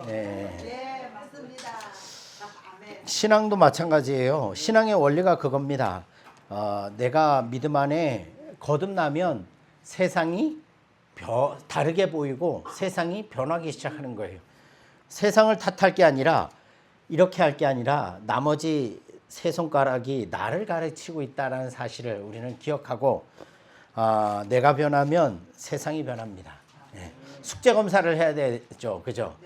네, 맞습니다. 아멘. 신앙도 마찬가지예요. 신앙의 원리가 그겁니다. 내가 믿음 안에 거듭나면 세상이 다르게 보이고 세상이 변하기 시작하는 거예요. 세상을 탓할 게 아니라 이렇게 할 게 아니라 나머지 세 손가락이 나를 가르치고 있다는 사실을 우리는 기억하고 내가 변하면 세상이 변합니다. 예. 숙제 검사를 해야 되죠, 그죠?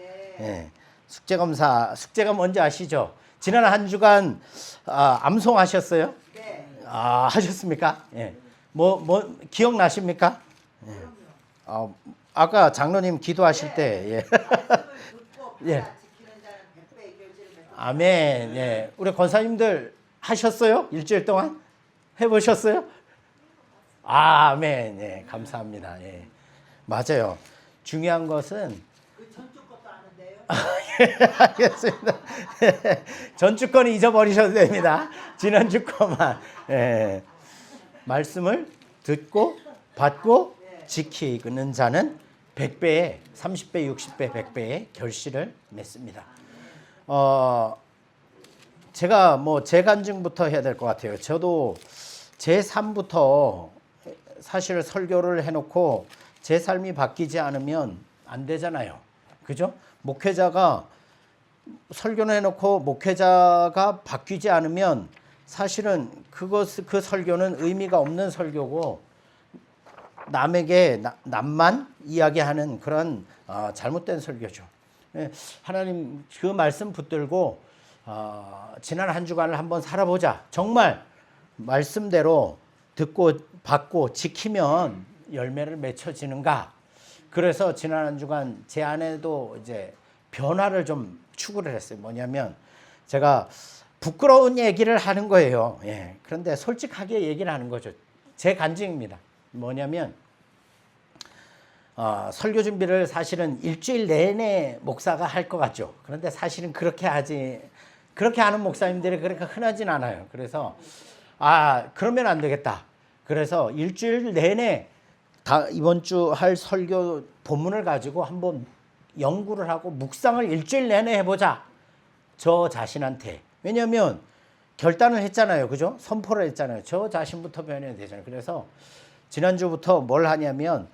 예. 숙제 검사가 뭔지 아시죠? 지난 한 주간 암송하셨어요? 네. 하셨습니까? 예. 기억나십니까? 예. 아까 장로님 기도하실 때, 예. 예. 아멘. 예. 우리 권사님들 하셨어요? 일주일 동안? 해보셨어요? 아멘. 예. 감사합니다. 예. 맞아요. 중요한 것은 전주 것도 아는데요. 예, 알겠습니다. 예. 전주 거는 잊어버리셔도 됩니다. 지난주 거만. 예. 말씀을 듣고 받고 지키는 자는 100배의 30배, 60배, 100배의 결실을 맺습니다. 제가 재간증부터 해야 될 것 같아요. 저도 제 삶부터 사실 설교를 해놓고 제 삶이 바뀌지 않으면 안 되잖아요. 그죠? 목회자가 설교를 해놓고 목회자가 바뀌지 않으면 사실은 그 설교는 의미가 없는 설교고 남에게 남만 이야기하는 그런 잘못된 설교죠. 하나님 그 말씀 붙들고 지난 한 주간을 한번 살아보자. 정말 말씀대로 듣고 받고 지키면 열매를 맺혀지는가. 그래서 지난 한 주간 제 안에도 이제 변화를 좀 추구를 했어요. 뭐냐면 제가 부끄러운 얘기를 하는 거예요. 예. 그런데 솔직하게 얘기를 하는 거죠. 제 간증입니다. 뭐냐면 설교 준비를 사실은 일주일 내내 목사가 할 것 같죠. 그런데 사실은 그렇게 하는 목사님들이 그렇게 흔하진 않아요. 그래서 그러면 안 되겠다. 그래서 일주일 내내 이번 주 할 설교 본문을 가지고 한번 연구를 하고 묵상을 일주일 내내 해보자. 저 자신한테. 왜냐하면 결단을 했잖아요. 그죠? 선포를 했잖아요. 저 자신부터 변해야 되잖아요. 그래서 지난주부터 뭘 하냐면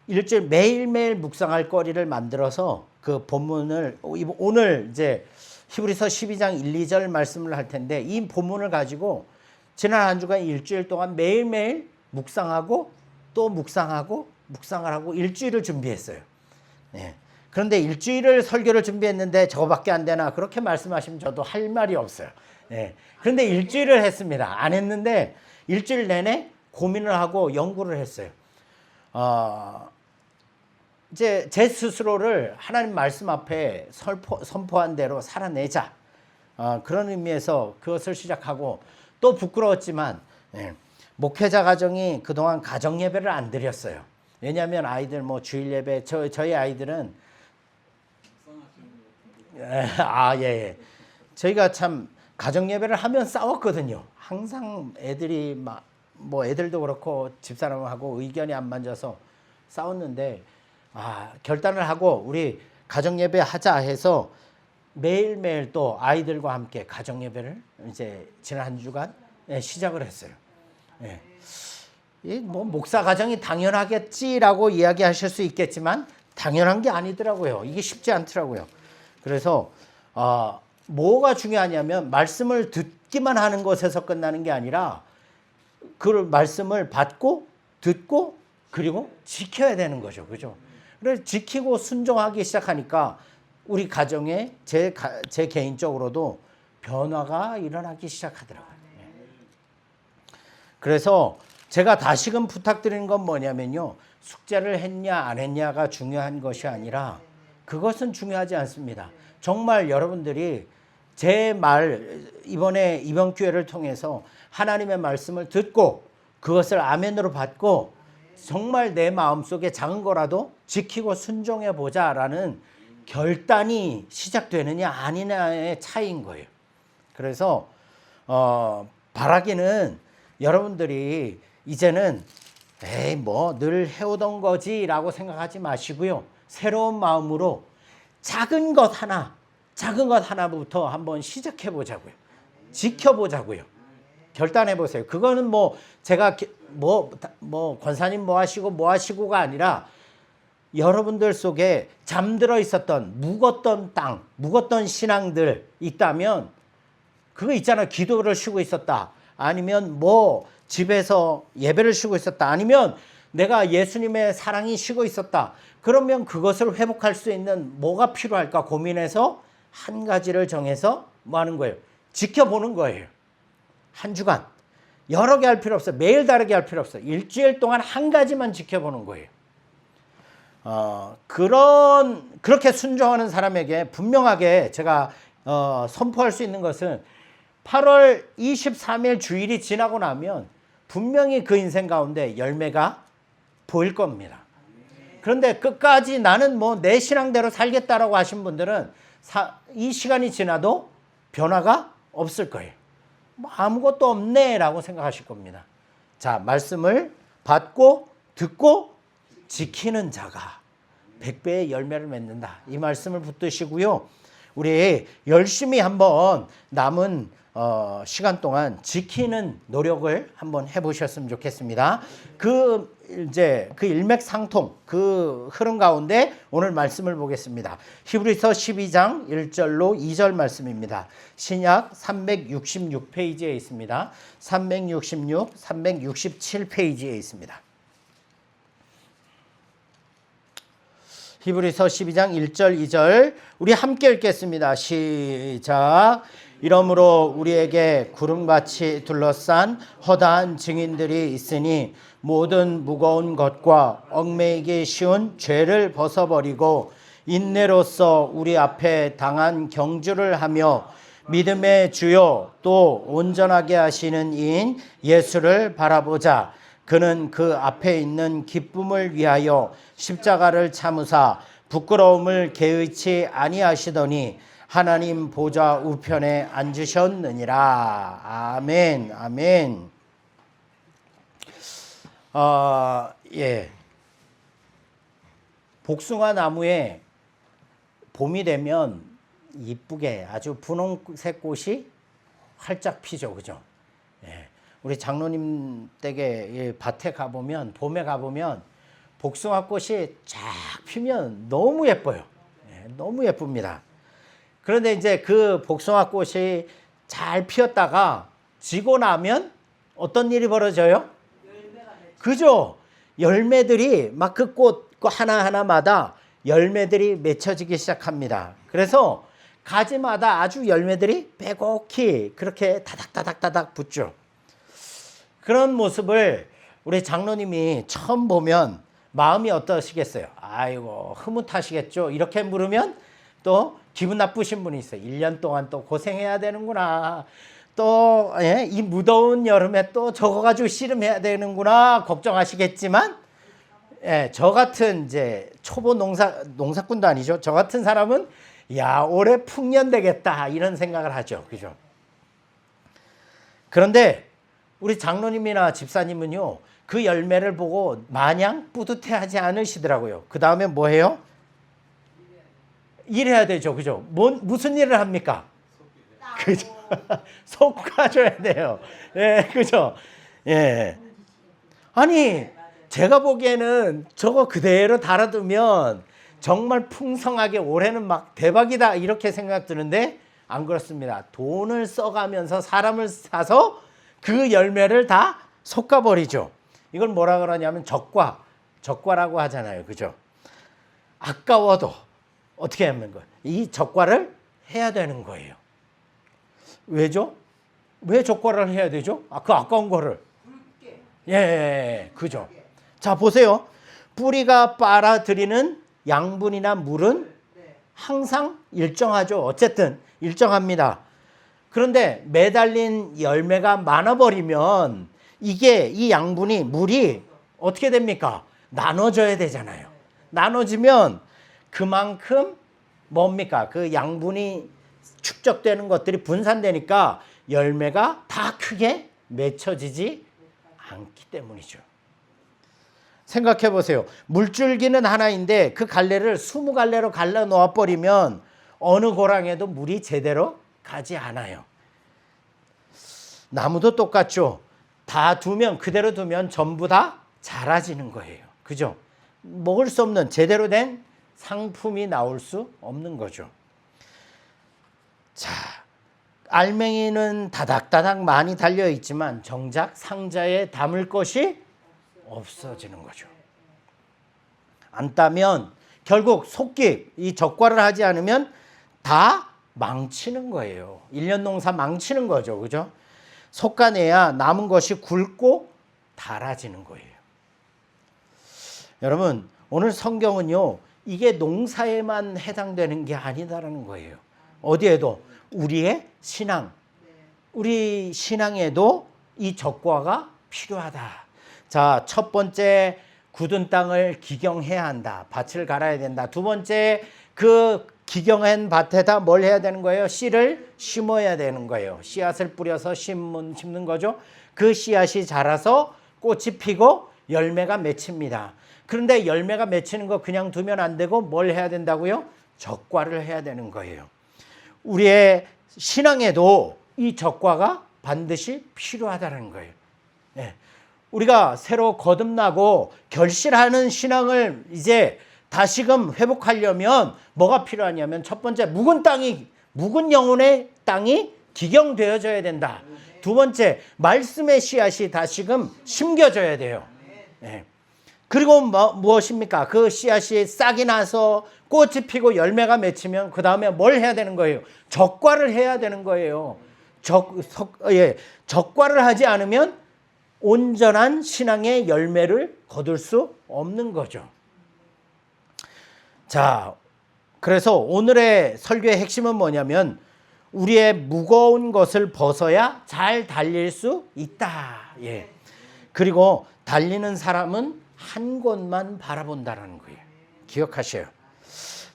일주일 매일매일 묵상할 거리를 만들어서 그 본문을 오늘 이제 히브리서 12장 1, 2절 말씀을 할 텐데 이 본문을 가지고 지난 한 주간 일주일 동안 매일매일 묵상하고 또 묵상을 하고 일주일을 준비했어요. 네. 그런데 일주일을 설교를 준비했는데 저거밖에 안 되나 그렇게 말씀하시면 저도 할 말이 없어요. 네. 그런데 일주일을 했습니다. 안 했는데 일주일 내내 고민을 하고 연구를 했어요. 이제 제 스스로를 하나님 말씀 앞에 선포한 대로 살아내자. 그런 의미에서 그것을 시작하고 또 부끄러웠지만 목회자 가정이 그동안 가정 예배를 안 드렸어요. 왜냐하면 아이들 주일 예배 저희 아이들은 예. 저희가 참 가정 예배를 하면 싸웠거든요. 항상 애들이 애들도 그렇고 집사람하고 의견이 안 맞아서 싸웠는데 결단을 하고 우리 가정 예배 하자 해서 매일매일 또 아이들과 함께 가정 예배를 이제 지난 한 주간 시작을 했어요. 예. 목사 가정이 당연하겠지라고 이야기하실 수 있겠지만 당연한 게 아니더라고요. 이게 쉽지 않더라고요. 그래서 뭐가 중요하냐면 말씀을 듣기만 하는 것에서 끝나는 게 아니라 그 말씀을 받고 듣고 그리고 지켜야 되는 거죠. 그죠? 그래서 지키고 순종하기 시작하니까 우리 가정에 제 개인적으로도 변화가 일어나기 시작하더라고요. 그래서 제가 다시금 부탁드리는 건 뭐냐면요. 숙제를 했냐 안 했냐가 중요한 것이 아니라 그것은 중요하지 않습니다. 정말 여러분들이 제 이번 기회를 통해서 하나님의 말씀을 듣고 그것을 아멘으로 받고 정말 내 마음속에 작은 거라도 지키고 순종해 보자라는 결단이 시작되느냐 아니냐의 차이인 거예요. 그래서 바라기는 여러분들이 이제는 늘 해오던 거지라고 생각하지 마시고요. 새로운 마음으로 작은 것 하나부터 한번 시작해 보자고요. 지켜보자고요. 결단해 보세요. 그거는 뭐 제가 권사님 뭐 하시고가 아니라 여러분들 속에 잠들어 있었던 묵었던 신앙들 있다면 그거 있잖아요. 기도를 쉬고 있었다. 아니면 뭐 집에서 예배를 쉬고 있었다. 아니면 내가 예수님의 사랑이 쉬고 있었다. 그러면 그것을 회복할 수 있는 뭐가 필요할까 고민해서 한 가지를 정해서 뭐 하는 거예요? 지켜보는 거예요. 한 주간. 여러 개 할 필요 없어요. 매일 다르게 할 필요 없어요. 일주일 동안 한 가지만 지켜보는 거예요. 그렇게 순종하는 사람에게 분명하게 제가 선포할 수 있는 것은 8월 23일 주일이 지나고 나면 분명히 그 인생 가운데 열매가 보일 겁니다. 그런데 끝까지 나는 뭐 내 신앙대로 살겠다라고 하신 분들은 이 시간이 지나도 변화가 없을 거예요. 뭐 아무것도 없네 라고 생각하실 겁니다. 자, 말씀을 받고 듣고 지키는 자가 100배의 열매를 맺는다. 이 말씀을 붙드시고요. 우리 열심히 한번 남은 시간 동안 지키는 노력을 한번 해보셨으면 좋겠습니다. 그 일맥상통 그 흐름 가운데 오늘 말씀을 보겠습니다. 히브리서 12장 1절로 2절 말씀입니다. 신약 366페이지에 있습니다. 366, 367페이지에 있습니다. 히브리서 12장 1절 2절 우리 함께 읽겠습니다. 시작. 이러므로 우리에게 구름같이 둘러싼 허다한 증인들이 있으니 모든 무거운 것과 얽매이기 쉬운 죄를 벗어버리고 인내로써 우리 앞에 당한 경주를 하며 믿음의 주요 또 온전하게 하시는 이인 예수를 바라보자. 그는 그 앞에 있는 기쁨을 위하여 십자가를 참으사 부끄러움을 개의치 아니하시더니 하나님 보좌 우편에 앉으셨느니라. 아멘. 아멘. 복숭아 나무에 봄이 되면 이쁘게 아주 분홍색 꽃이 활짝 피죠. 그죠? 예. 우리 장로님 댁에 밭에 가보면, 봄에 가보면 복숭아 꽃이 쫙 피면 너무 예뻐요. 예, 너무 예쁩니다. 그런데 이제 그 복숭아 꽃이 잘 피었다가 지고 나면 어떤 일이 벌어져요? 그죠? 열매들이 막 그 꽃 하나하나마다 열매들이 맺혀지기 시작합니다. 그래서 가지마다 아주 열매들이 빼곡히 그렇게 다닥다닥다닥 붙죠. 그런 모습을 우리 장로님이 처음 보면 마음이 어떠시겠어요? 아이고 흐뭇하시겠죠? 이렇게 물으면 또 기분 나쁘신 분이 있어요. 1년 동안 또 고생해야 되는구나. 또 이 무더운 여름에 또 저거 가지고 씨름해야 되는구나 걱정하시겠지만 저 같은 이제 초보 농사꾼도 아니죠. 저 같은 사람은 야 올해 풍년 되겠다 이런 생각을 하죠. 그죠? 그런데 우리 장로님이나 집사님은요 그 열매를 보고 마냥 뿌듯해하지 않으시더라고요. 그 다음에 뭐 해요? 일해야 되죠. 그죠? 무슨 일을 합니까? 그죠? 솎아줘야 돼요. 예, 그죠? 예. 아니, 제가 보기에는 저거 그대로 달아두면 정말 풍성하게 올해는 막 대박이다 이렇게 생각 드는데 안 그렇습니다. 돈을 써가면서 사람을 사서 그 열매를 다 솎아버리죠. 이걸 뭐라 그러냐면 적과라고 하잖아요. 그죠? 아까워도 어떻게 하는 거예요? 이 적과를 해야 되는 거예요. 왜죠? 왜 적과를 해야 되죠? 그 아까운 거를. 예, 그죠. 자, 보세요. 뿌리가 빨아들이는 양분이나 물은 항상 일정하죠. 어쨌든 일정합니다. 그런데 매달린 열매가 많아버리면 이게 이 양분이 물이 어떻게 됩니까? 나눠져야 되잖아요. 나눠지면 그만큼 뭡니까? 그 양분이 축적되는 것들이 분산되니까 열매가 다 크게 맺혀지지 않기 때문이죠. 생각해 보세요. 물줄기는 하나인데 그 갈래를 20갈래로 갈라 놓아 버리면 어느 고랑에도 물이 제대로 가지 않아요. 나무도 똑같죠. 다 두면, 그대로 두면 전부 다 자라지는 거예요. 그죠? 먹을 수 없는 제대로 된 상품이 나올 수 없는 거죠. 자, 알맹이는 다닥다닥 많이 달려 있지만 정작 상자에 담을 것이 없어지는 거죠. 안 따면 결국 속기, 이 적과를 하지 않으면 다 망치는 거예요. 1년 농사 망치는 거죠. 그죠? 솎아내야 남은 것이 굵고 달아지는 거예요. 여러분, 오늘 성경은요, 이게 농사에만 해당되는 게 아니다라는 거예요. 어디에도, 우리의 신앙, 우리 신앙에도 이 적과가 필요하다. 자, 첫 번째, 굳은 땅을 기경해야 한다. 밭을 갈아야 된다. 두 번째, 그 기경한 밭에다 뭘 해야 되는 거예요? 씨를 심어야 되는 거예요. 씨앗을 뿌려서 심는 거죠. 그 씨앗이 자라서 꽃이 피고 열매가 맺힙니다. 그런데 열매가 맺히는 거 그냥 두면 안 되고 뭘 해야 된다고요? 적과를 해야 되는 거예요. 우리의 신앙에도 이 적과가 반드시 필요하다는 거예요. 네. 우리가 새로 거듭나고 결실하는 신앙을 이제 다시금 회복하려면 뭐가 필요하냐면, 첫 번째, 묵은 영혼의 땅이 기경되어져야 된다. 두 번째, 말씀의 씨앗이 다시금 심겨져야 돼요. 네. 그리고 무엇입니까? 그 씨앗이 싹이 나서 꽃이 피고 열매가 맺히면 그 다음에 뭘 해야 되는 거예요? 적과를 해야 되는 거예요. 적과를 하지 않으면 온전한 신앙의 열매를 거둘 수 없는 거죠. 자, 그래서 오늘의 설교의 핵심은 뭐냐면, 우리의 무거운 것을 벗어야 잘 달릴 수 있다. 예. 그리고 달리는 사람은 한 곳만 바라본다는 거예요. 기억하셔요.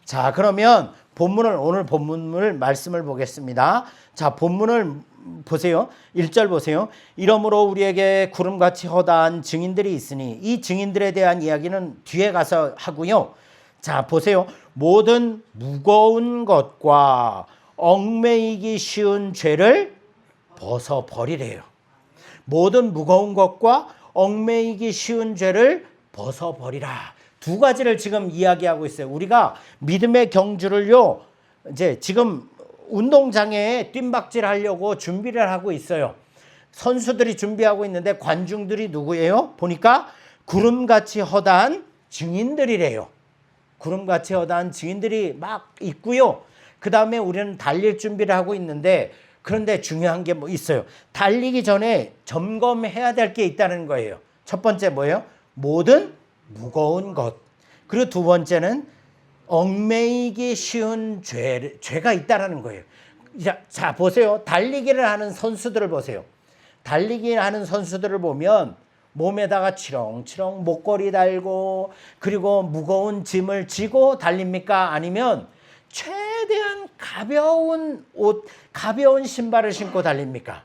자, 그러면 오늘 본문을 말씀을 보겠습니다. 자, 본문을 보세요. 1절 보세요. 이러므로 우리에게 구름같이 허다한 증인들이 있으니, 이 증인들에 대한 이야기는 뒤에 가서 하고요. 자, 보세요. 모든 무거운 것과 얽매이기 쉬운 죄를 벗어버리래요. 모든 무거운 것과 얽매이기 쉬운 죄를 벗어버리라. 두 가지를 지금 이야기하고 있어요. 우리가 믿음의 경주를요, 이제 지금 운동장에 뜀박질 하려고 준비를 하고 있어요. 선수들이 준비하고 있는데 관중들이 누구예요? 보니까 구름같이 허다한 증인들이래요. 구름같이 허다한 증인들이 막 있고요. 그 다음에 우리는 달릴 준비를 하고 있는데, 그런데 중요한 게 뭐 있어요. 달리기 전에 점검해야 될 게 있다는 거예요. 첫 번째 뭐예요? 모든 무거운 것. 그리고 두 번째는 얽매이기 쉬운 죄가 있다는 거예요. 자, 보세요. 달리기를 하는 선수들을 보세요. 달리기를 하는 선수들을 보면 몸에다가 치렁치렁 목걸이 달고, 그리고 무거운 짐을 지고 달립니까? 아니면 최대한 가벼운 옷, 가벼운 신발을 신고 달립니까?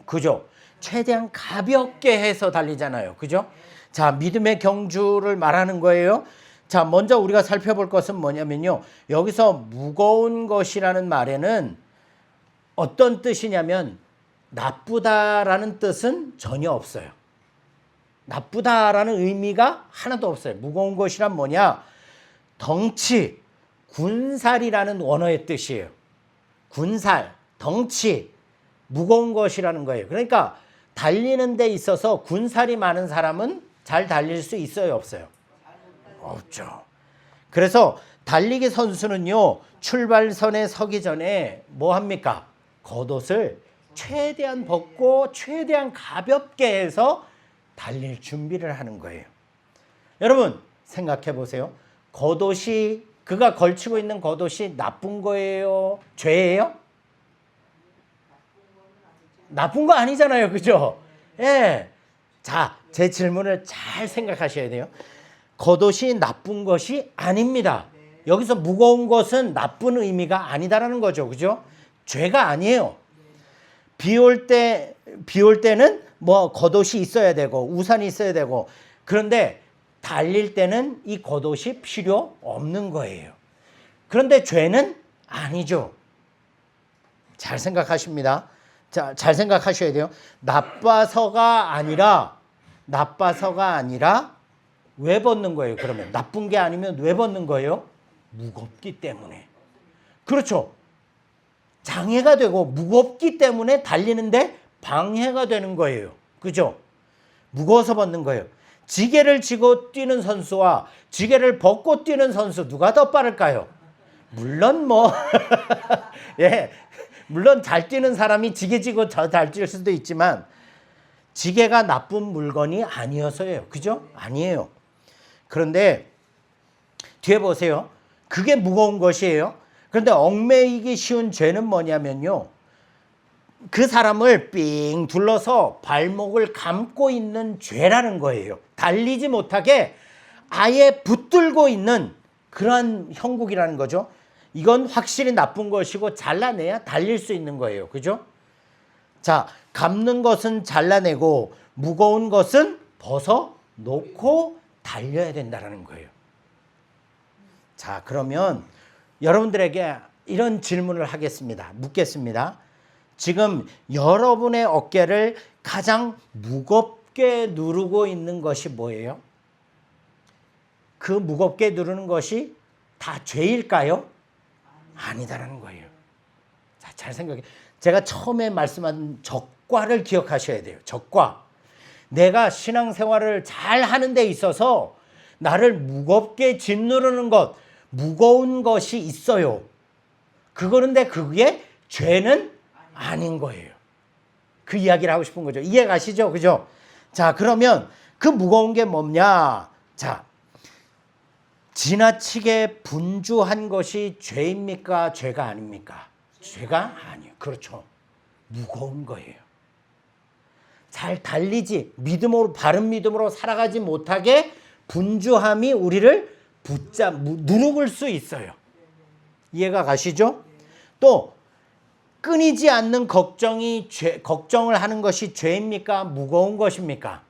그죠? 최대한 가볍게 해서 달리잖아요. 그죠? 자, 믿음의 경주를 말하는 거예요. 자, 먼저 우리가 살펴볼 것은 뭐냐면요, 여기서 무거운 것이라는 말에는 어떤 뜻이냐면, 나쁘다라는 뜻은 전혀 없어요. 나쁘다라는 의미가 하나도 없어요. 무거운 것이란 뭐냐? 덩치, 군살이라는 원어의 뜻이에요. 군살, 덩치, 무거운 것이라는 거예요. 그러니까 달리는 데 있어서 군살이 많은 사람은 잘 달릴 수 있어요, 없어요? 없죠. 그래서 달리기 선수는요, 출발선에 서기 전에 뭐 합니까? 겉옷을 최대한 벗고 최대한 가볍게 해서 달릴 준비를 하는 거예요. 여러분 생각해 보세요. 겉옷이, 그가 걸치고 있는 겉옷이 나쁜 거예요? 죄예요? 나쁜 거 아니잖아요. 그죠? 예. 자, 제 질문을 잘 생각하셔야 돼요. 겉옷이 나쁜 것이 아닙니다. 여기서 무거운 것은 나쁜 의미가 아니다라는 거죠. 그죠? 죄가 아니에요. 비 올 때는 뭐 겉옷이 있어야 되고 우산이 있어야 되고 그런데 달릴 때는 이 겉옷이 필요 없는 거예요. 그런데 죄는 아니죠. 잘 생각하십니다. 자, 잘 생각하셔야 돼요. 나빠서가 아니라 왜 벗는 거예요? 그러면 나쁜 게 아니면 왜 벗는 거예요? 무겁기 때문에. 그렇죠. 장애가 되고 무겁기 때문에 달리는데 방해가 되는 거예요. 그죠? 무거워서 벗는 거예요. 지게를 지고 뛰는 선수와 지게를 벗고 뛰는 선수 누가 더 빠를까요? 물론 예, 물론 잘 뛰는 사람이 지게 지고 더 잘 뛸 수도 있지만 지게가 나쁜 물건이 아니어서예요. 그죠? 아니에요. 그런데 뒤에 보세요. 그게 무거운 것이에요. 그런데 얽매이기 쉬운 죄는 뭐냐면요. 그 사람을 삥 둘러서 발목을 감고 있는 죄라는 거예요. 달리지 못하게 아예 붙들고 있는 그러한 형국이라는 거죠. 이건 확실히 나쁜 것이고 잘라내야 달릴 수 있는 거예요. 그죠? 자, 감는 것은 잘라내고 무거운 것은 벗어놓고 달려야 된다는 거예요. 자, 그러면 여러분들에게 이런 질문을 하겠습니다. 묻겠습니다. 지금 여러분의 어깨를 가장 무겁게 누르고 있는 것이 뭐예요? 그 무겁게 누르는 것이 다 죄일까요? 아니다라는 거예요. 자, 잘 생각해. 제가 처음에 말씀한 적과를 기억하셔야 돼요. 적과. 내가 신앙생활을 잘 하는 데 있어서 나를 무겁게 짓누르는 것, 무거운 것이 있어요. 그거는데 그게 죄는 아닌 거예요. 그 이야기를 하고 싶은 거죠. 이해 가시죠? 그죠? 자, 그러면 그 무거운 게 뭐냐? 자, 지나치게 분주한 것이 죄입니까? 죄가 아닙니까? 죄가 아니에요. 그렇죠. 무거운 거예요. 잘 달리지, 믿음으로, 바른 믿음으로 살아가지 못하게 분주함이 우리를 누르글 수 있어요. 이해가 가시죠? 또 끊이지 않는 걱정을 하는 것이 죄입니까? 무거운 것입니까?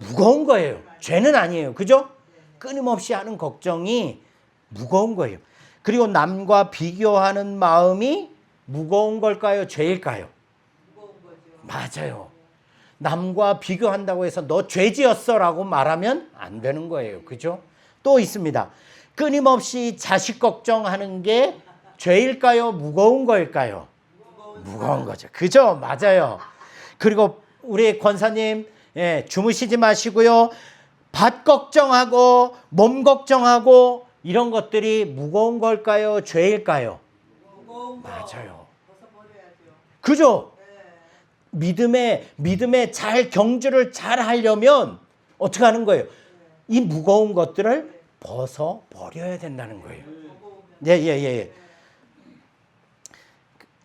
무거운 거예요. 죄는 아니에요. 그죠? 끊임없이 하는 걱정이 무거운 거예요. 그리고 남과 비교하는 마음이 무거운 걸까요? 죄일까요? 맞아요. 남과 비교한다고 해서 너 죄지었어 라고 말하면 안 되는 거예요. 그죠? 또 있습니다. 끊임없이 자식 걱정하는 게 죄일까요? 무거운 거일까요? 무거운 거죠. 그죠? 맞아요. 그리고 우리 권사님, 예, 주무시지 마시고요. 밭 걱정하고 몸 걱정하고 이런 것들이 무거운 걸까요? 죄일까요? 맞아요. 그죠? 믿음에 잘 경주를 잘 하려면 어떻게 하는 거예요? 이 무거운 것들을 벗어 버려야 된다는 거예요. 예.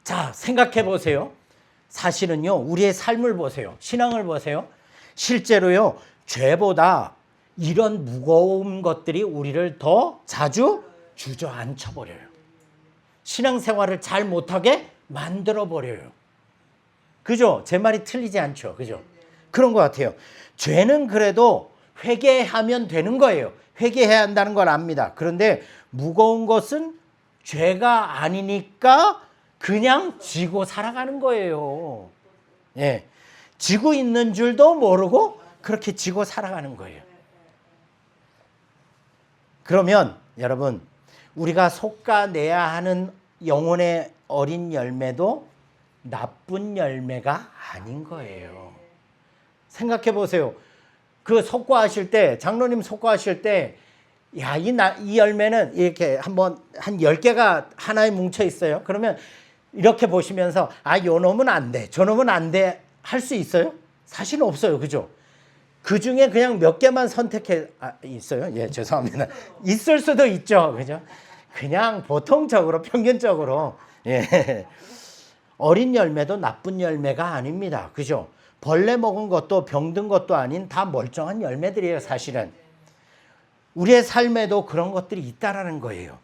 자, 생각해 보세요. 사실은요, 우리의 삶을 보세요. 신앙을 보세요. 실제로요, 죄보다 이런 무거운 것들이 우리를 더 자주 주저앉혀 버려요. 신앙생활을 잘 못하게 만들어 버려요. 그죠? 제 말이 틀리지 않죠. 그죠? 그런 것 같아요. 죄는 그래도 회개하면 되는 거예요. 회개해야 한다는 걸 압니다. 그런데 무거운 것은 죄가 아니니까 그냥 지고 살아가는 거예요. 예. 지고 있는 줄도 모르고 그렇게 지고 살아가는 거예요. 그러면 여러분, 우리가 솎아내야 하는 영혼의 어린 열매도 나쁜 열매가 아닌 거예요. 생각해 보세요. 그 속과하실 때, 장로님 속과하실 때, 야, 이 열매는 이렇게 한 10개가 하나에 뭉쳐 있어요. 그러면 이렇게 보시면서, 아, 요 놈은 안 돼. 저 놈은 안 돼. 할 수 있어요? 사실은 없어요. 그죠? 그 중에 그냥 몇 개만 있어요? 예, 죄송합니다. 있을 수도 있죠. 그죠? 그냥 보통적으로, 평균적으로. 예. 어린 열매도 나쁜 열매가 아닙니다. 그죠? 벌레 먹은 것도 병든 것도 아닌 다 멀쩡한 열매들이에요, 사실은. 우리의 삶에도 그런 것들이 있다라는 거예요.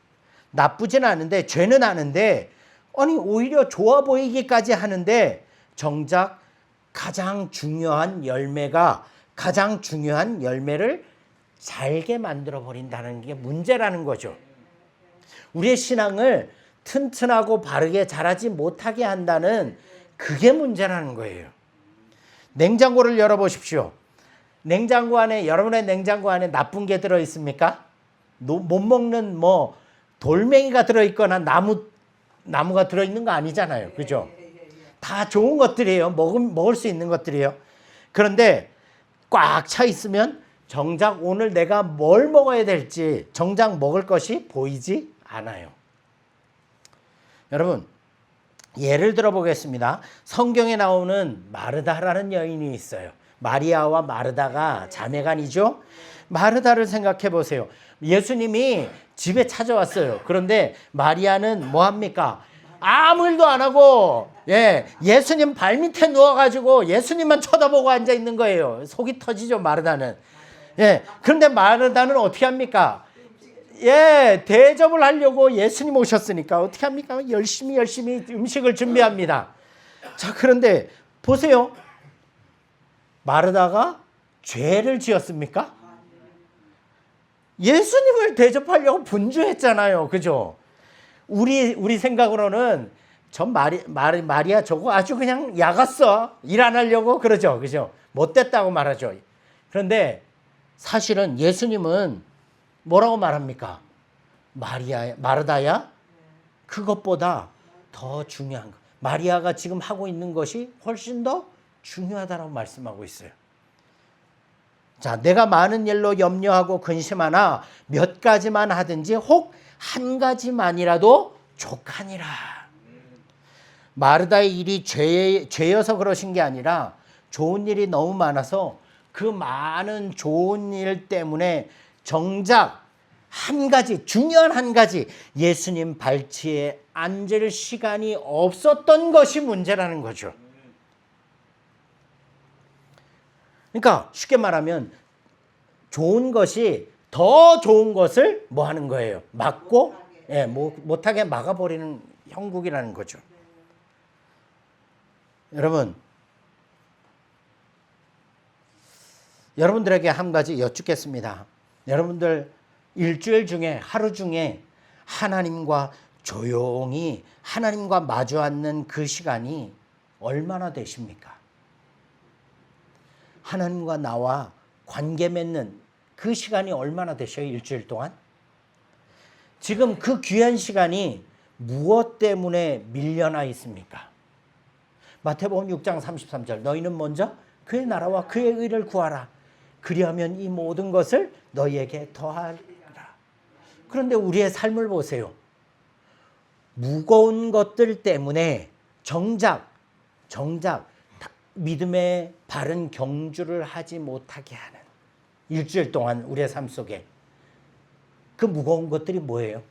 나쁘진 않은데, 죄는 아는데, 아니, 오히려 좋아 보이기까지 하는데, 정작 가장 중요한 열매가 가장 중요한 열매를 잘게 만들어 버린다는 게 문제라는 거죠. 우리의 신앙을 튼튼하고 바르게 자라지 못하게 한다는 그게 문제라는 거예요. 냉장고를 열어보십시오. 여러분의 냉장고 안에 나쁜 게 들어있습니까? 못 먹는 돌멩이가 들어있거나 나무가 들어있는 거 아니잖아요. 그죠? 다 좋은 것들이에요. 먹을 수 있는 것들이에요. 그런데 꽉 차 있으면 정작 오늘 내가 뭘 먹어야 될지 정작 먹을 것이 보이지 않아요. 여러분, 예를 들어 보겠습니다. 성경에 나오는 마르다라는 여인이 있어요. 마리아와 마르다가 자매간이죠. 마르다를 생각해 보세요. 예수님이 집에 찾아왔어요. 그런데 마리아는 뭐 합니까? 아무 일도 안 하고 예수님 발밑에 누워가지고 예수님만 쳐다보고 앉아 있는 거예요. 속이 터지죠, 마르다는. 그런데 마르다는 어떻게 합니까? 대접을 하려고 예수님 오셨으니까 어떻게 합니까? 열심히 음식을 준비합니다. 자, 그런데 보세요. 마르다가 죄를 지었습니까? 예수님을 대접하려고 분주했잖아요. 그죠? 우리 생각으로는 마리아 저거 아주 그냥 야갔어. 일 안 하려고 그러죠. 그죠? 못됐다고 말하죠. 그런데 사실은 예수님은 뭐라고 말합니까? 마르다야? 그것보다 더 중요한 거. 마리아가 지금 하고 있는 것이 훨씬 더 중요하다고 말씀하고 있어요. 자, 내가 많은 일로 염려하고 근심하나 몇 가지만 하든지 혹 한 가지만이라도 족하니라. 마르다의 일이 죄여서 그러신 게 아니라 좋은 일이 너무 많아서 그 많은 좋은 일 때문에 정작 중요한 한 가지, 예수님 발치에 앉을 시간이 없었던 것이 문제라는 거죠. 그러니까 쉽게 말하면 좋은 것이 더 좋은 것을 뭐 하는 거예요? 막고 못하게 막아버리는 형국이라는 거죠. 여러분들에게 한 가지 여쭙겠습니다. 여러분들 일주일 중에 하루 중에 하나님과 조용히 하나님과 마주 앉는 그 시간이 얼마나 되십니까? 하나님과 나와 관계 맺는 그 시간이 얼마나 되셔요? 일주일 동안? 지금 그 귀한 시간이 무엇 때문에 밀려나 있습니까? 마태복음 6장 33절, 너희는 먼저 그의 나라와 그의 의를 구하라. 그리하면 이 모든 것을 너희에게 더하리라. 그런데 우리의 삶을 보세요. 무거운 것들 때문에 정작 믿음의 바른 경주를 하지 못하게 하는 일주일 동안 우리의 삶 속에 그 무거운 것들이 뭐예요?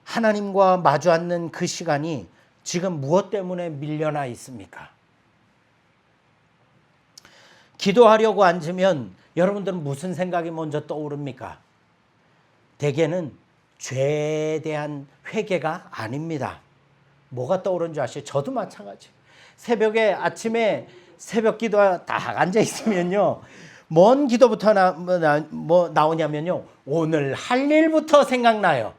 하나님과 마주 앉는 그 시간이 지금 무엇 때문에 밀려나 있습니까? 기도하려고 앉으면 여러분들은 무슨 생각이 먼저 떠오릅니까? 대개는 죄에 대한 회개가 아닙니다. 뭐가 떠오르는 줄 아시죠? 저도 마찬가지. 아침에 새벽 기도 딱 앉아 있으면요, 뭔 기도부터 나오냐면요, 오늘 할 일부터 생각나요.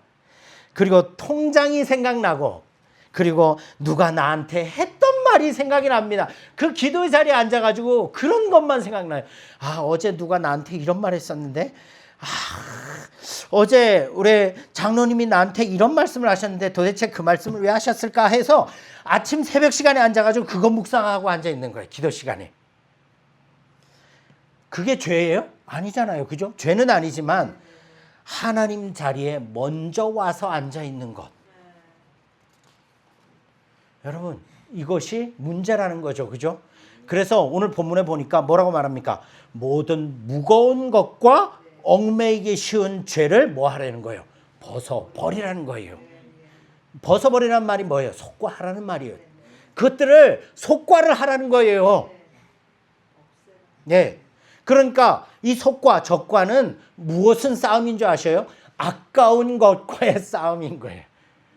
그리고 통장이 생각나고, 그리고 누가 나한테 했던 말이 생각이 납니다. 그 기도의 자리에 앉아가지고 그런 것만 생각나요. 어제 누가 나한테 이런 말 했었는데, 어제 우리 장로님이 나한테 이런 말씀을 하셨는데 도대체 그 말씀을 왜 하셨을까 해서 아침 새벽 시간에 앉아가지고 그거 묵상하고 앉아 있는 거예요. 기도 시간에. 그게 죄예요? 아니잖아요. 그죠? 죄는 아니지만 하나님 자리에 먼저 와서 앉아 있는 것. 여러분, 이것이 문제라는 거죠. 그죠? 그래서 오늘 본문에 보니까 뭐라고 말합니까? 모든 무거운 것과 얽매이기 쉬운 죄를 뭐 하라는 거예요? 벗어버리라는 거예요. 벗어버리라는 말이 뭐예요? 속과하라는 말이에요. 그것들을 속과를 하라는 거예요. 그러니까 이 속과, 적과는 무엇은 싸움인 줄 아셔요? 아까운 것과의 싸움인 거예요.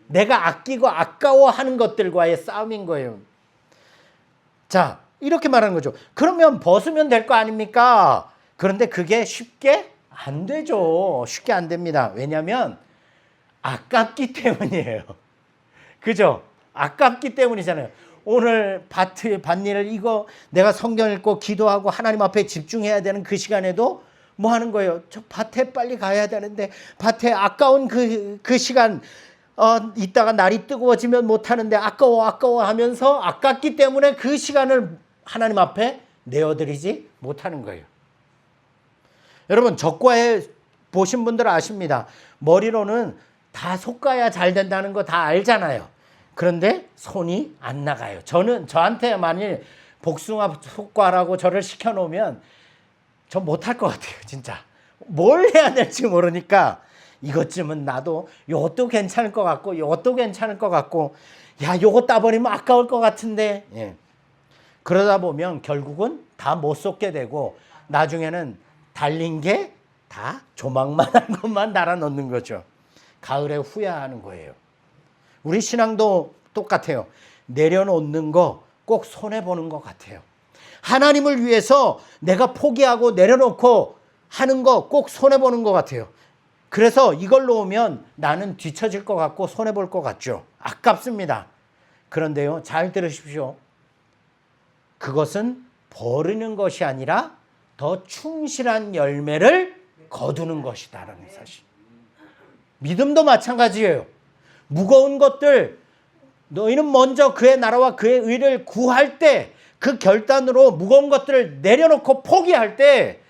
내가 아끼고 아까워하는 것들과의 싸움인 거예요. 자, 이렇게 말하는 거죠. 그러면 벗으면 될 거 아닙니까? 그런데 그게 쉽게 안 되죠. 쉽게 안 됩니다. 왜냐하면 아깝기 때문이에요. 그죠? 아깝기 때문이잖아요. 오늘 밭일을 이거 내가 성경 읽고 기도하고 하나님 앞에 집중해야 되는 그 시간에도 뭐 하는 거예요? 저 밭에 빨리 가야 되는데 밭에 아까운 그 시간 이따가 날이 뜨거워지면 못 하는데 아까워 하면서 아깝기 때문에 그 시간을 하나님 앞에 내어드리지 못하는 거예요. 여러분 적과에 보신 분들 아십니다. 머리로는 다 솎아야 잘 된다는 거 다 알잖아요. 그런데 손이 안 나가요. 저한테 만일 복숭아 솎아라고 저를 시켜놓으면 저 못할 것 같아요. 진짜 뭘 해야 될지 모르니까 이것쯤은 나도 요것도 괜찮을 것 같고 요것도 괜찮을 것 같고 야 요거 따버리면 아까울 것 같은데 예. 그러다 보면 결국은 다 못 쏟게 되고 나중에는 달린 게 다 조망만한 것만 달아놓는 거죠. 가을에 후회하는 거예요. 우리 신앙도 똑같아요. 내려놓는 거 꼭 손해보는 것 같아요. 하나님을 위해서 내가 포기하고 내려놓고 하는 거 꼭 손해보는 것 같아요. 그래서 이걸로 오면 나는 뒤처질 것 같고 손해볼 것 같죠. 아깝습니다. 그런데요, 잘 들으십시오. 그것은 버리는 것이 아니라 더 충실한 열매를 거두는 것이다라는 사실. 믿음도 마찬가지예요. 무거운 것들 너희는 먼저 그의 나라와 그의 의를 구할 때 그 결단으로 무거운 것들을 내려놓고 포기할 때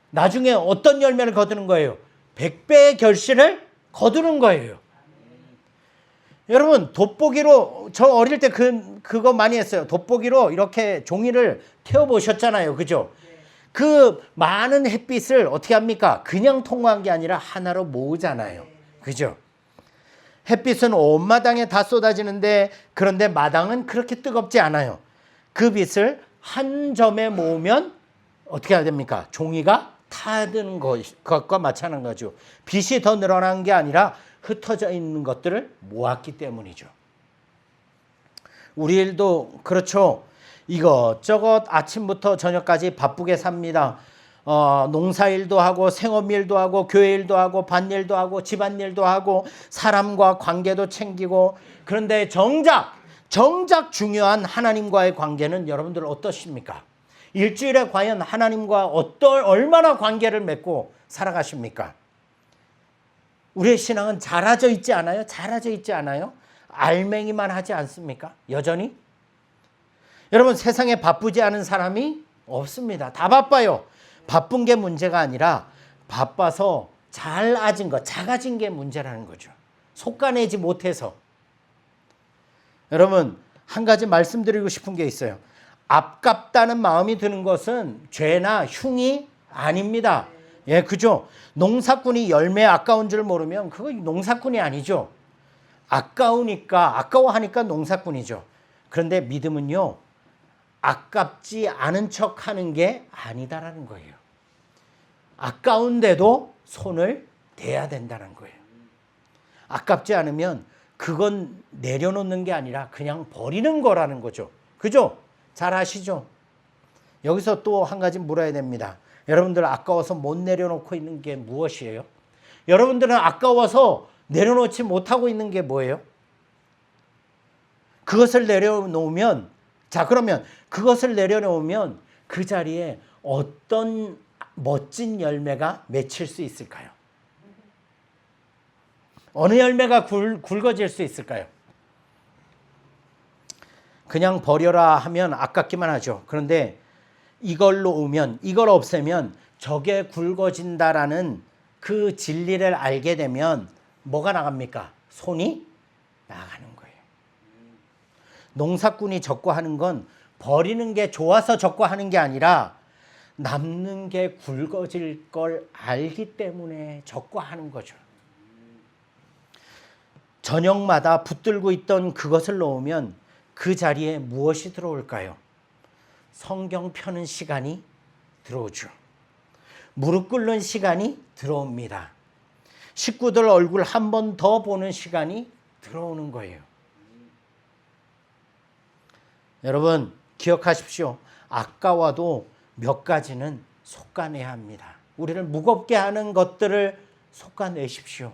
나중에 어떤 열매를 거두는 거예요? 100배의 결실을 거두는 거예요. 여러분 돋보기로 저 어릴 때 그거 많이 했어요. 돋보기로 이렇게 종이를 태워보셨잖아요. 그죠? 그 많은 햇빛을 어떻게 합니까? 그냥 통과한 게 아니라 하나로 모으잖아요. 그죠? 햇빛은 온 마당에 다 쏟아지는데 그런데 마당은 그렇게 뜨겁지 않아요. 그 빛을 한 점에 모으면 어떻게 해야 됩니까? 종이가 타드는 것과 마찬가지인 거죠. 빛이 더 늘어난 게 아니라 흩어져 있는 것들을 모았기 때문이죠. 우리 일도 그렇죠. 이것저것 아침부터 저녁까지 바쁘게 삽니다. 농사일도 하고 생업일도 하고 교회일도 하고 밭일도 하고 집안일도 하고 사람과 관계도 챙기고 그런데 정작 중요한 하나님과의 관계는 여러분들 어떠십니까? 일주일에 과연 하나님과 얼마나 관계를 맺고 살아가십니까? 우리의 신앙은 자라져 있지 않아요? 자라져 있지 않아요? 알맹이만 하지 않습니까? 여전히? 여러분 세상에 바쁘지 않은 사람이 없습니다. 다 바빠요. 바쁜 게 문제가 아니라 바빠서 작아진 게 문제라는 거죠. 속아내지 못해서. 여러분 한 가지 말씀드리고 싶은 게 있어요. 아깝다는 마음이 드는 것은 죄나 흉이 아닙니다. 예, 그죠? 농사꾼이 열매 아까운 줄 모르면 그거 농사꾼이 아니죠. 아까워하니까 농사꾼이죠. 그런데 믿음은요, 아깝지 않은 척 하는 게 아니다라는 거예요. 아까운데도 손을 대야 된다는 거예요. 아깝지 않으면 그건 내려놓는 게 아니라 그냥 버리는 거라는 거죠. 그죠? 잘 아시죠? 여기서 또 한 가지 물어야 됩니다. 여러분들 아까워서 못 내려놓고 있는 게 무엇이에요? 여러분들은 아까워서 내려놓지 못하고 있는 게 뭐예요? 그것을 내려놓으면 그러면 그것을 내려놓으면 그 자리에 어떤 멋진 열매가 맺힐 수 있을까요? 어느 열매가 굵어질 수 있을까요? 그냥 버려라 하면 아깝기만 하죠. 그런데 이걸 없애면 저게 굵어진다라는 그 진리를 알게 되면 뭐가 나갑니까? 손이 나가는 거예요. 농사꾼이 적과하는 건 버리는 게 좋아서 적과하는 게 아니라 남는 게 굵어질 걸 알기 때문에 적과하는 거죠. 저녁마다 붙들고 있던 그것을 놓으면 그 자리에 무엇이 들어올까요? 성경 펴는 시간이 들어오죠. 무릎 꿇는 시간이 들어옵니다. 식구들 얼굴 한 번 더 보는 시간이 들어오는 거예요. 여러분, 기억하십시오. 아까워도 몇 가지는 솎아내야 합니다. 우리를 무겁게 하는 것들을 솎아내십시오.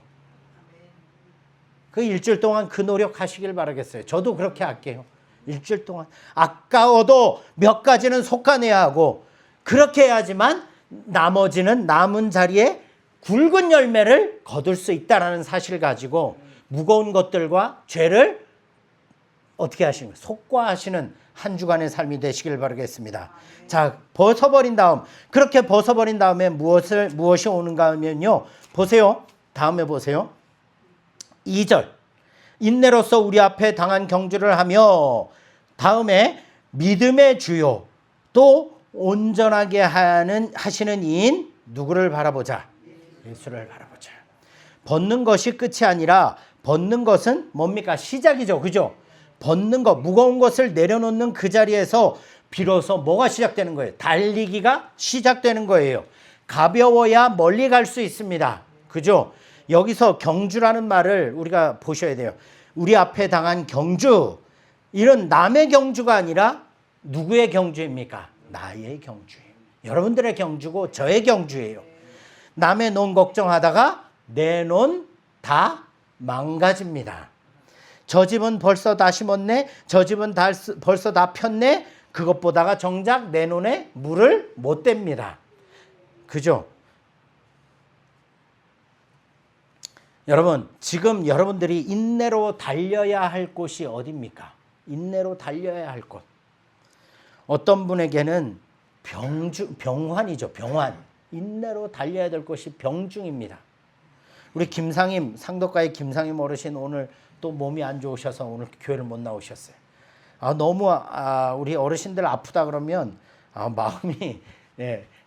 그 일주일 동안 그 노력하시길 바라겠어요. 저도 그렇게 할게요. 일주일 동안 아까워도 몇 가지는 솎아내야 하고, 그렇게 해야지만 나머지는 남은 자리에 굵은 열매를 거둘 수 있다는 사실을 가지고 무거운 것들과 죄를 어떻게 하시는 거예요? 속과하시는 한 주간의 삶이 되시길 바라겠습니다. 자, 벗어버린 다음, 그렇게 벗어버린 다음에 무엇이 오는가 하면요, 보세요. 다음에 보세요. 2절, 인내로서 우리 앞에 당한 경주를 하며, 다음에 믿음의 주요 또 온전하게 하시는 이인 누구를 바라보자? 예수를 바라보자. 벗는 것이 끝이 아니라, 벗는 것은 뭡니까? 시작이죠. 그죠? 벗는 것, 무거운 것을 내려놓는 그 자리에서 비로소 뭐가 시작되는 거예요? 달리기가 시작되는 거예요. 가벼워야 멀리 갈 수 있습니다. 그죠? 여기서 경주라는 말을 우리가 보셔야 돼요. 우리 앞에 당한 경주, 이런 남의 경주가 아니라 누구의 경주입니까? 나의 경주예요. 여러분들의 경주고 저의 경주예요. 남의 논 걱정하다가 내 논 다 망가집니다. 저 집은 벌써 다 심었네, 저 집은 벌써 다 폈네, 그것보다가 정작 내 논에 물을 못 댑니다. 그죠? 여러분, 지금 여러분들이 인내로 달려야 할 곳이 어디입니까? 인내로 달려야 할 곳. 어떤 분에게는 병환이죠. 병환. 인내로 달려야 될 곳이 병중입니다. 우리 김상임, 상덕가의 김상임 어르신 오늘 또 몸이 안 좋으셔서 오늘 교회를 못 나오셨어요. 너무 우리 어르신들 아프다 그러면 마음이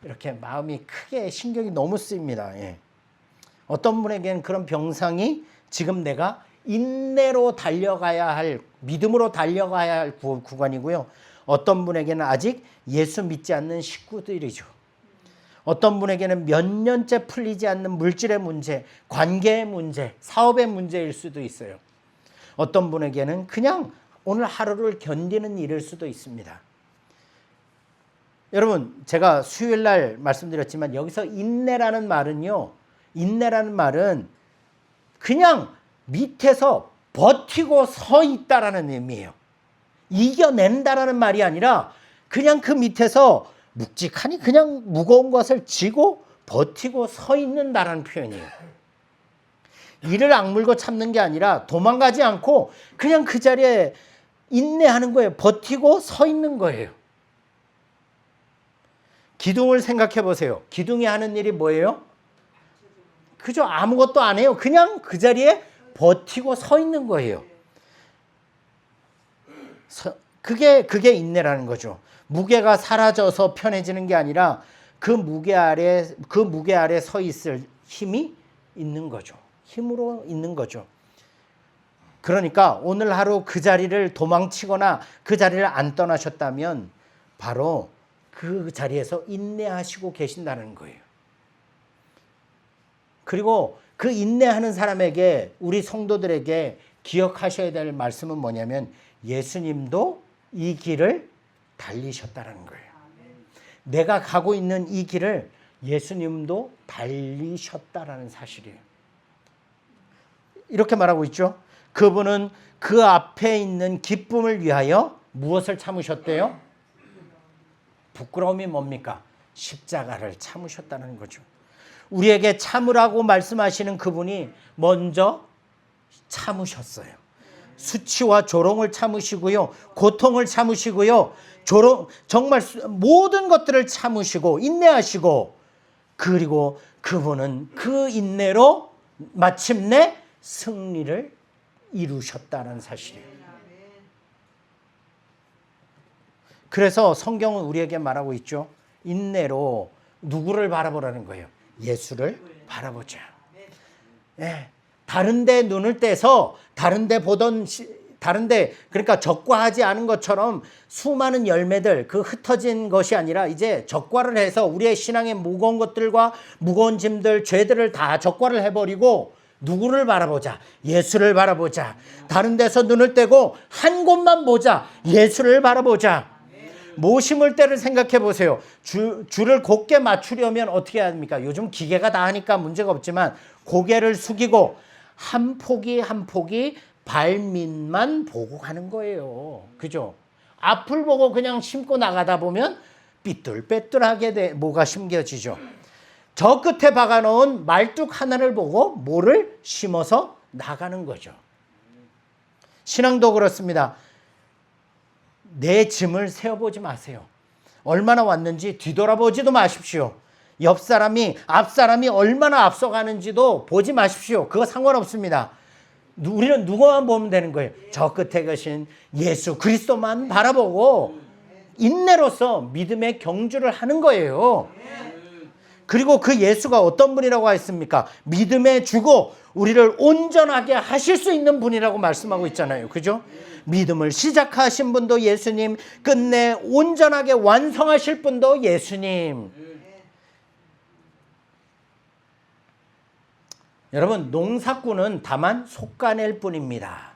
이렇게 마음이 크게 신경이 너무 쓰입니다. 어떤 분에게는 그런 병상이 지금 내가 인내로 달려가야 할, 믿음으로 달려가야 할 구간이고요. 어떤 분에게는 아직 예수 믿지 않는 식구들이죠. 어떤 분에게는 몇 년째 풀리지 않는 물질의 문제, 관계의 문제, 사업의 문제일 수도 있어요. 어떤 분에게는 그냥 오늘 하루를 견디는 일일 수도 있습니다. 여러분, 제가 수요일 날 말씀드렸지만 여기서 인내라는 말은요, 인내라는 말은 그냥 밑에서 버티고 서 있다라는 의미예요. 이겨낸다라는 말이 아니라 그냥 그 밑에서 묵직하니 그냥 무거운 것을 쥐고 버티고 서 있는다라는 표현이에요. 이를 악물고 참는 게 아니라 도망가지 않고 그냥 그 자리에 인내하는 거예요. 버티고 서 있는 거예요. 기둥을 생각해 보세요. 기둥이 하는 일이 뭐예요? 그죠? 아무것도 안 해요. 그냥 그 자리에 버티고 서 있는 거예요. 그게 인내라는 거죠. 무게가 사라져서 편해지는 게 아니라 그 무게 아래 서 있을 힘이 있는 거죠. 힘으로 있는 거죠. 그러니까 오늘 하루 그 자리를 도망치거나 그 자리를 안 떠나셨다면 바로 그 자리에서 인내하시고 계신다는 거예요. 그리고 그 인내하는 사람에게, 우리 성도들에게 기억하셔야 될 말씀은 뭐냐면 예수님도 이 길을 달리셨다는 거예요. 내가 가고 있는 이 길을 예수님도 달리셨다라는 사실이에요. 이렇게 말하고 있죠. 그분은 그 앞에 있는 기쁨을 위하여 무엇을 참으셨대요? 부끄러움이 뭡니까? 십자가를 참으셨다는 거죠. 우리에게 참으라고 말씀하시는 그분이 먼저 참으셨어요. 수치와 조롱을 참으시고요. 고통을 참으시고요. 정말 모든 것들을 참으시고 인내하시고, 그리고 그분은 그 인내로 마침내 승리를 이루셨다는 사실이에요. 그래서 성경은 우리에게 말하고 있죠. 인내로 누구를 바라보라는 거예요? 예수를 바라보자. 예. 다른데 눈을 떼서 다른데 그러니까 적과하지 않은 것처럼 수많은 열매들, 그 흩어진 것이 아니라 이제 적과를 해서 우리의 신앙의 무거운 것들과 무거운 짐들, 죄들을 다 적과를 해버리고 누구를 바라보자? 예수를 바라보자. 다른 데서 눈을 떼고 한 곳만 보자. 예수를 바라보자. 모 심을 때를 생각해 보세요. 줄을 곧게 맞추려면 어떻게 해야 합니까? 요즘 기계가 다 하니까 문제가 없지만 고개를 숙이고 한 포기 한 포기 발밑만 보고 가는 거예요. 그죠? 앞을 보고 그냥 심고 나가다 보면 삐뚤빼뚤하게 뭐가 심겨지죠. 저 끝에 박아놓은 말뚝 하나를 보고 뭐를 심어서 나가는 거죠. 신앙도 그렇습니다. 내 짐을 세어보지 마세요. 얼마나 왔는지 뒤돌아보지도 마십시오. 옆 사람이, 앞 사람이 얼마나 앞서가는지도 보지 마십시오. 그거 상관없습니다. 우리는 누구만 보면 되는 거예요. 저 끝에 계신 예수 그리스도만 바라보고 인내로서 믿음의 경주를 하는 거예요. 그리고 그 예수가 어떤 분이라고 했습니까? 믿음의 주고 우리를 온전하게 하실 수 있는 분이라고 말씀하고 있잖아요. 그죠? 믿음을 시작하신 분도 예수님, 끝내 온전하게 완성하실 분도 예수님. 여러분, 농사꾼은 다만 솎아낼 뿐입니다.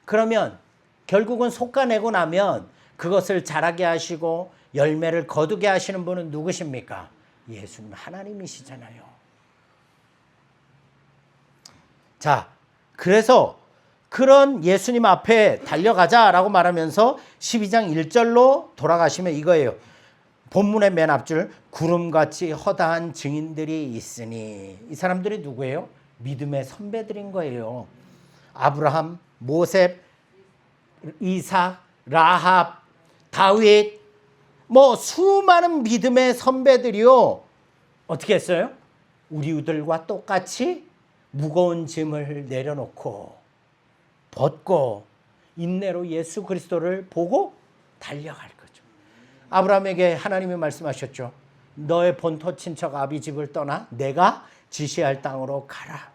그러면 결국은 솎아내고 나면 그것을 자라게 하시고 열매를 거두게 하시는 분은 누구십니까? 예수님, 하나님이시잖아요. 자, 그래서 그런 예수님 앞에 달려가자라고 말하면서 12장 1절로 돌아가시면 이거예요. 본문의 맨 앞줄, 구름같이 허다한 증인들이 있으니. 이 사람들이 누구예요? 믿음의 선배들인 거예요. 아브라함, 모세, 이삭, 라합, 다윗, 뭐 수많은 믿음의 선배들이요. 어떻게 했어요? 우리들과 똑같이 무거운 짐을 내려놓고 벗고 인내로 예수 그리스도를 보고 달려갈 거죠. 아브라함에게 하나님이 말씀하셨죠. 너의 본토 친척 아비 집을 떠나 내가 지시할 땅으로 가라.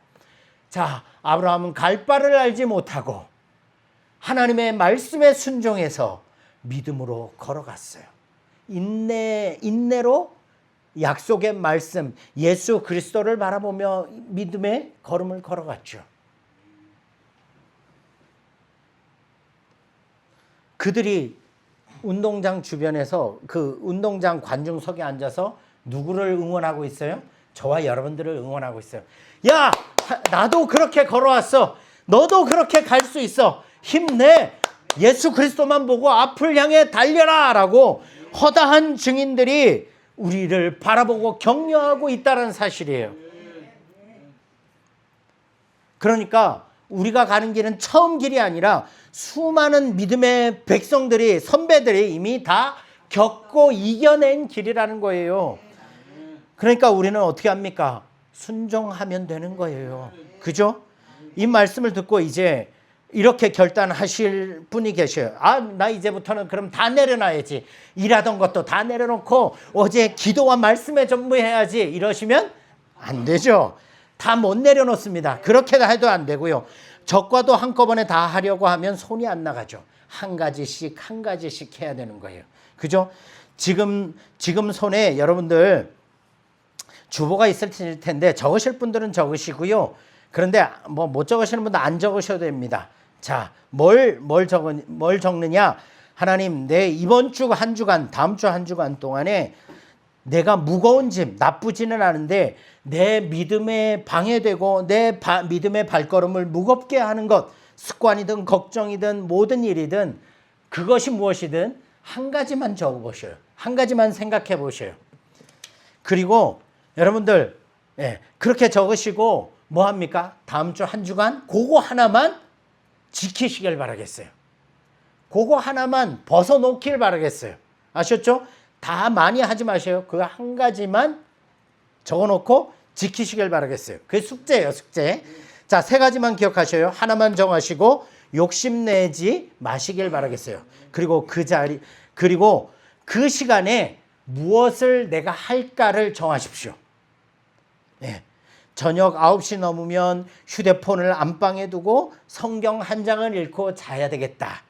자, 아브라함은 갈 바를 알지 못하고 하나님의 말씀에 순종해서 믿음으로 걸어갔어요. 인내로 약속의 말씀 예수 그리스도를 바라보며 믿음의 걸음을 걸어갔죠. 그들이 운동장 주변에서 그 운동장 관중석에 앉아서 누구를 응원하고 있어요? 저와 여러분들을 응원하고 있어요. 야, 나도 그렇게 걸어왔어. 너도 그렇게 갈 수 있어. 힘내. 예수 그리스도만 보고 앞을 향해 달려라 라고 허다한 증인들이 우리를 바라보고 격려하고 있다는 사실이에요. 그러니까 우리가 가는 길은 처음 길이 아니라 수많은 믿음의 백성들이, 선배들이 이미 다 겪고 이겨낸 길이라는 거예요. 그러니까 우리는 어떻게 합니까? 순종하면 되는 거예요. 그죠? 이 말씀을 듣고 이제 이렇게 결단하실 분이 계셔요. 아, 나 이제부터는 그럼 다 내려놔야지. 일하던 것도 다 내려놓고 어제 기도와 말씀에 전무해야지. 이러시면 안 되죠. 다 못 내려놓습니다. 그렇게 해도 안 되고요. 적과도 한꺼번에 다 하려고 하면 손이 안 나가죠. 한 가지씩 한 가지씩 해야 되는 거예요. 그죠? 지금 손에 여러분들 주보가 있을 텐데 적으실 분들은 적으시고요. 그런데 뭐 못 적으시는 분들 안 적으셔도 됩니다. 자, 뭘 적느냐? 하나님, 내 이번 주 한 주간, 다음 주 한 주간 동안에 내가 무거운 짐, 나쁘지는 않은데 내 믿음에 방해되고 내 믿음의 발걸음을 무겁게 하는 것, 습관이든 걱정이든 모든 일이든 그것이 무엇이든 한 가지만 적어보셔요. 한 가지만 생각해 보셔요. 그리고 여러분들 그렇게 적으시고 뭐 합니까? 다음 주 한 주간 그거 하나만 지키시길 바라겠어요. 그거 하나만 벗어놓길 바라겠어요. 아셨죠? 다 많이 하지 마세요. 그 한 가지만 적어놓고 지키시길 바라겠어요. 그게 숙제예요, 숙제. 자, 세 가지만 기억하셔요. 하나만 정하시고 욕심내지 마시길 바라겠어요. 그리고 그리고 그 시간에 무엇을 내가 할까를 정하십시오. 네. 저녁 9시 넘으면 휴대폰을 안방에 두고 성경 한 장을 읽고 자야 되겠다.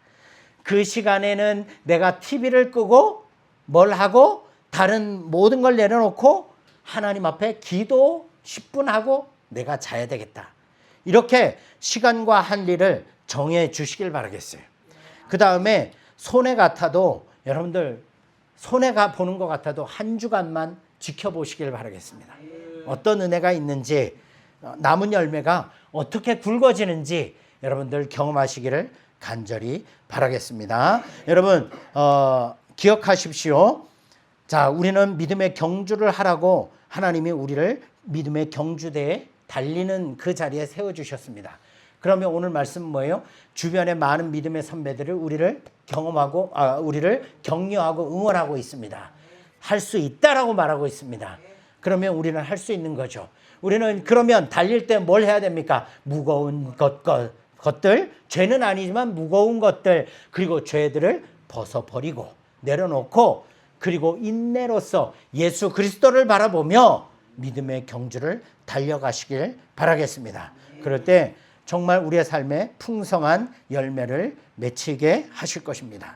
그 시간에는 내가 TV를 끄고 뭘 하고 다른 모든 걸 내려놓고 하나님 앞에 기도 10분 하고 내가 자야 되겠다. 이렇게 시간과 할 일을 정해 주시길 바라겠어요. 그 다음에 손해 같아도 여러분들 손해가 보는 것 같아도 한 주간만 지켜보시길 바라겠습니다. 어떤 은혜가 있는지, 남은 열매가 어떻게 굵어지는지 여러분들 경험하시기를 간절히 바라겠습니다. 여러분 기억하십시오. 자, 우리는 믿음의 경주를 하라고 하나님이 우리를 믿음의 경주대에 달리는 그 자리에 세워주셨습니다. 그러면 오늘 말씀은 뭐예요? 주변에 많은 믿음의 선배들을 우리를 경험하고 우리를 격려하고 응원하고 있습니다. 할 수 있다라고 말하고 있습니다. 그러면 우리는 할 수 있는 거죠. 우리는 그러면 달릴 때 뭘 해야 됩니까? 무거운 것들, 죄는 아니지만 무거운 것들, 그리고 죄들을 벗어버리고 내려놓고, 그리고 인내로서 예수 그리스도를 바라보며 믿음의 경주를 달려가시길 바라겠습니다. 그럴 때 정말 우리의 삶에 풍성한 열매를 맺히게 하실 것입니다.